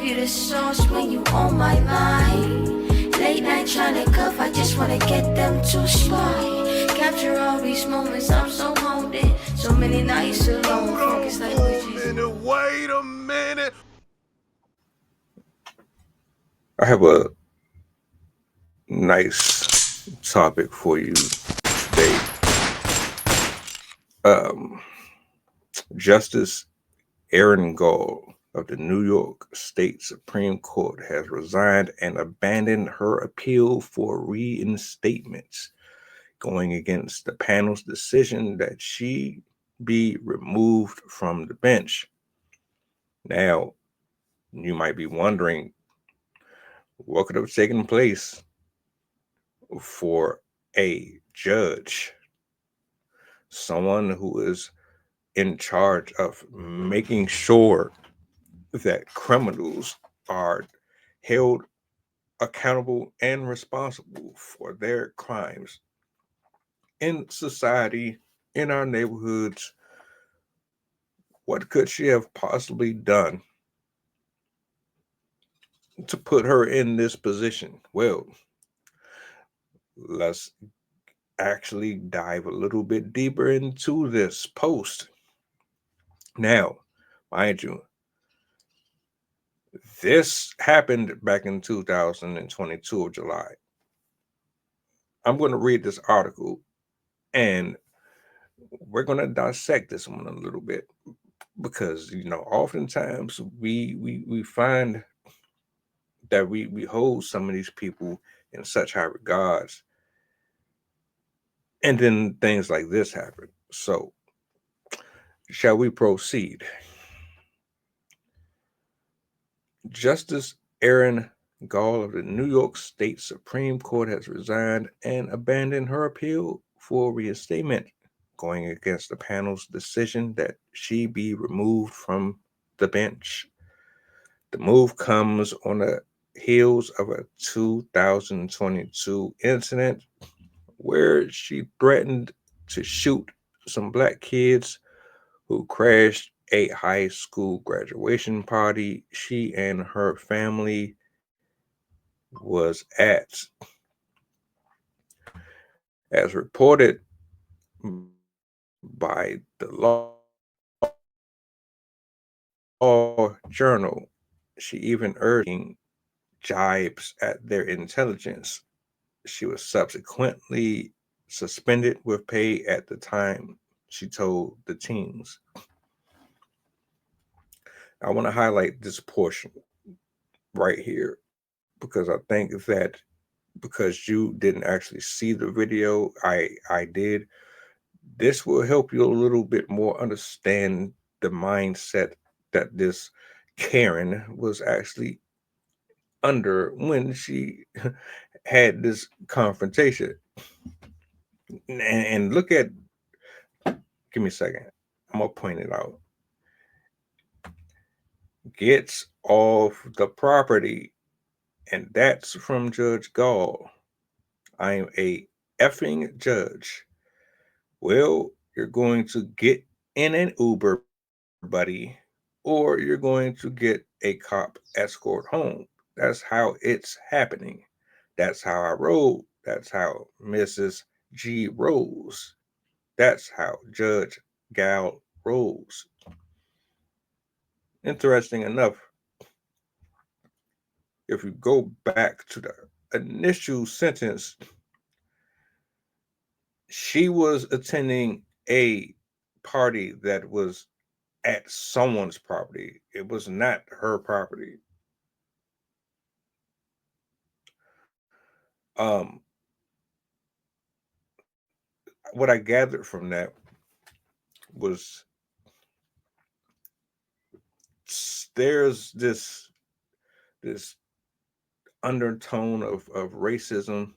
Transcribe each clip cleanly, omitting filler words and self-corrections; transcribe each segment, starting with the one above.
you the sauce when you on my line. Late night trying to cuff, I just wanna get them to slide. Capture all these moments, I'm so haunted. So many nights alone, focus like witches. Wait a minute. I have a nice topic for you today. Justice Erin Gall of the New York State Supreme Court has resigned and abandoned her appeal for reinstatement, going against the panel's decision that she be removed from the bench. Now, you might be wondering what could have taken place for a judge, someone who is in charge of making sure that criminals are held accountable and responsible for their crimes in society, in our neighborhoods. What could she have possibly done to put her in this position? Well, let's actually dive a little bit deeper into this post. Now, mind you, this happened back in 2022 of July. I'm going to read this article and we're going to dissect this one a little bit because oftentimes we find that we hold some of these people in such high regards, and then things like this happen. So, shall we proceed? Justice Erin Gall of the New York State Supreme Court has resigned and abandoned her appeal for reinstatement, going against the panel's decision that she be removed from the bench. The move comes on the heels of a 2022 incident where she threatened to shoot some black kids who crashed a high school graduation party she and her family was at. As reported by the Law Journal, she even urged jibes at their intelligence. She was subsequently suspended with pay at the time, she told the teens. I want to highlight this portion right here because I think that because you didn't actually see the video, I did. This will help you a little bit more understand the mindset that this Karen was actually under when she had this confrontation. And look at, give me a second. I'm gonna point it out. Gets off the property, and that's from Judge Gall. I am a effing judge. Well, you're going to get in an Uber, buddy, or you're going to get a cop escort home. That's how it's happening. That's how I roll. That's how Mrs. G rolls. That's how Judge Gal rolls. Interesting enough, if you go back to the initial sentence, she was attending a party that was at someone's property. It was not her property. Um, what I gathered from that was there's this undertone of racism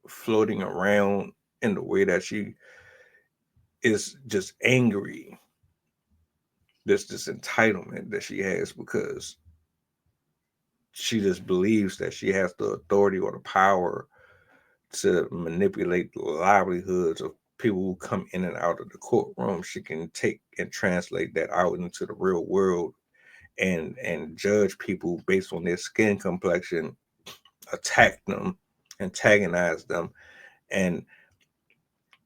floating around in the way that she is just angry. This entitlement that she has because she just believes that she has the authority or the power to manipulate the livelihoods of people who come in and out of the courtroom. She can take and translate that out into the real world and judge people based on their skin complexion, attack them, antagonize them. And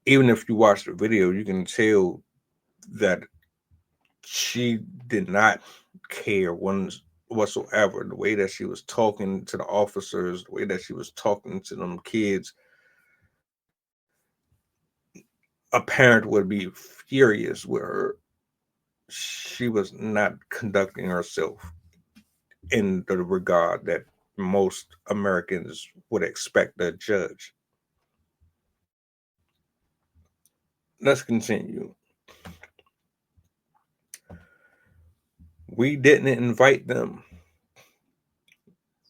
even if you watch the video, you can tell that she did not care whatsoever. The way that she was talking to the officers, the way that she was talking to them kids, a parent would be furious with her. She was not conducting herself in the regard that most Americans would expect a judge. Let's continue. We didn't invite them.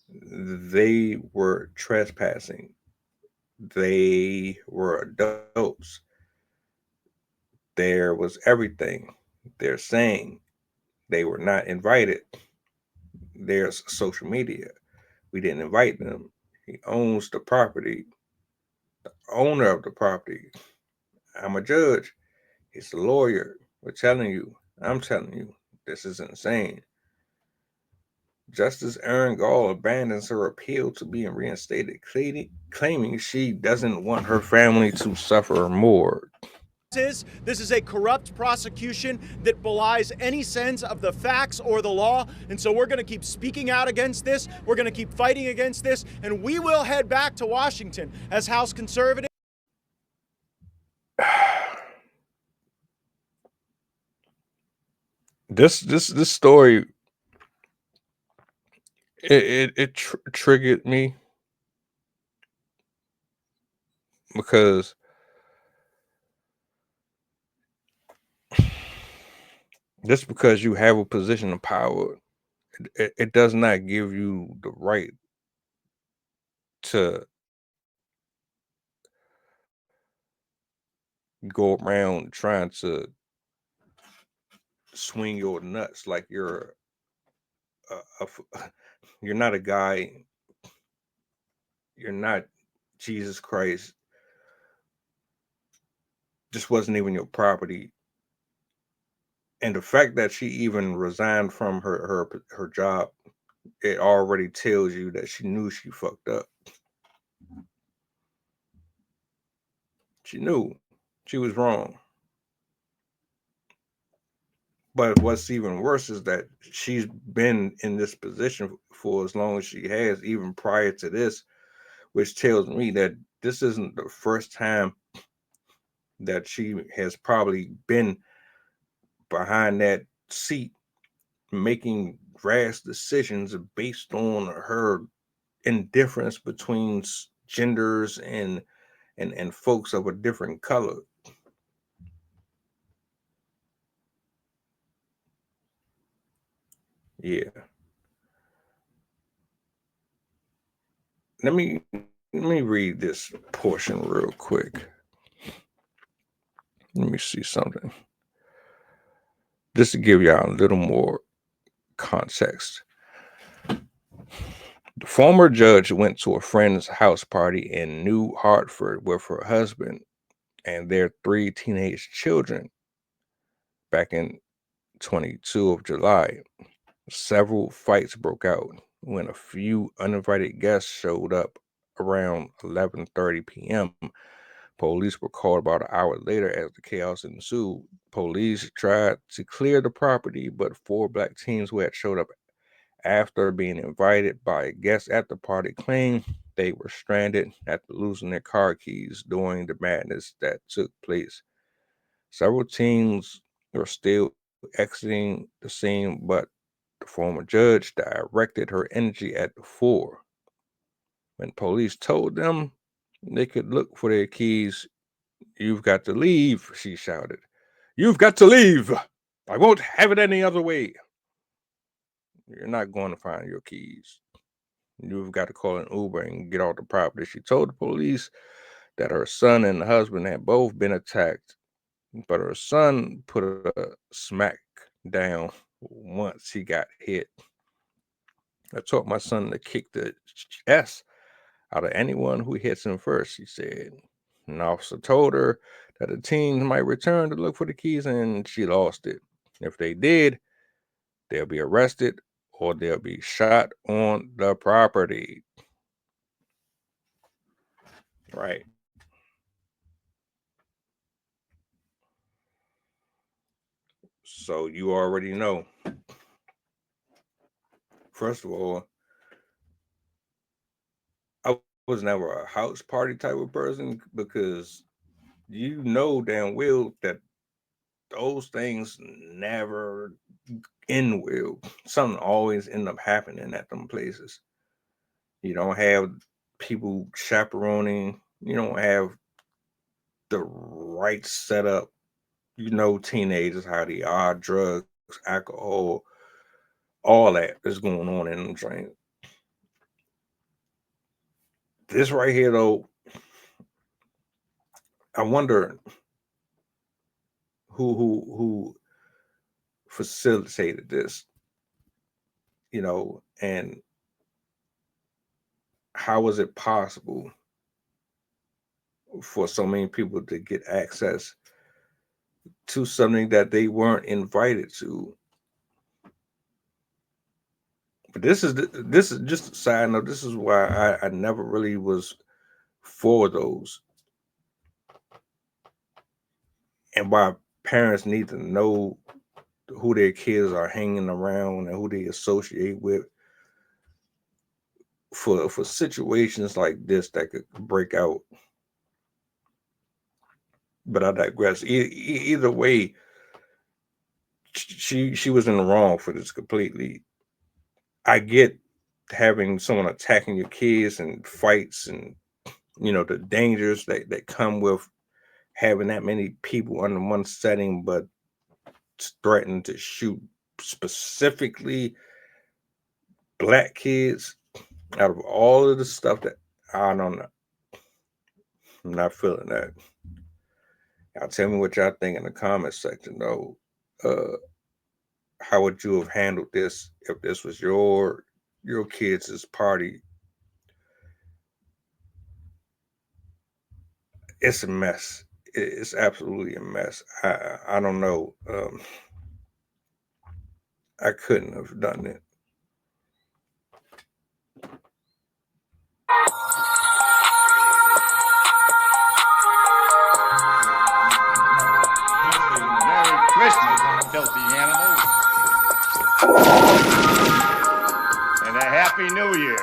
They were trespassing. They were adults. There was everything. They're saying they were not invited. There's social media. We didn't invite them. He owns the property, owner of the property. I'm a judge. He's a lawyer. We're telling you. I'm telling you. This is insane. Justice Erin Gall abandons her appeal to being reinstated, claiming she doesn't want her family to suffer more. This is a corrupt prosecution that belies any sense of the facts or the law. And so we're going to keep speaking out against this. We're going to keep fighting against this. And we will head back to Washington as House conservatives. This story, it triggered me because just because you have a position of power, it does not give you the right to go around trying to swing your nuts like you're you're not a guy. You're not Jesus Christ. This wasn't even your property. And the fact that she even resigned from her job, it already tells you that she knew she fucked up. She knew she was wrong. But what's even worse is that she's been in this position for as long as she has, even prior to this, which tells me that this isn't the first time that she has probably been behind that seat making rash decisions based on her indifference between genders and folks of a different color. Yeah. Let me read this portion real quick. Let me see something. Just to give y'all a little more context. The former judge went to a friend's house party in New Hartford with her husband and their 3 teenage children back in 22 of July. Several fights broke out when a few uninvited guests showed up around 11:30 p.m. Police were called about an hour later as the chaos ensued. Police tried to clear the property, but 4 black teens who had showed up after being invited by guests at the party claimed they were stranded after losing their car keys during the madness that took place. Several teens were still exiting the scene, but the former judge directed her energy at the 4. When police told them they could look for their keys, "You've got to leave," she shouted. "You've got to leave. I won't have it any other way. You're not going to find your keys. You've got to call an Uber and get off the property." She told the police that her son and the husband had both been attacked, but her son put a smack down once he got hit. "I taught my son to kick the S out of anyone who hits him first," she said. An officer told her that the teens might return to look for the keys, and she lost it. If they did, they'll be arrested or they'll be shot on the property. Right. So you already know. First of all, I was never a house party type of person because you know damn well that those things never end well. Something always end up happening at them places. You don't have people chaperoning. You don't have the right setup. You know, teenagers, how they are, drugs, alcohol, all that is going on in them trains. This right here, though, I wonder who facilitated this, and how was it possible for so many people to get access to something that they weren't invited to? But this is just a side note. This is why I never really was for those, and why parents need to know who their kids are hanging around and who they associate with for situations like this that could break out. But I digress. Either way, she was in the wrong for this completely. I get having someone attacking your kids and fights and the dangers that come with having that many people under one setting, but threatening to shoot specifically black kids. Out of all of the stuff that I don't know, I'm not feeling that. Y'all tell me what y'all think in the comment section, though. How would you have handled this if this was your kids' party? It's a mess. It's absolutely a mess. I don't know. I couldn't have done it. Merry Christmas, filthy animals. And a Happy New Year.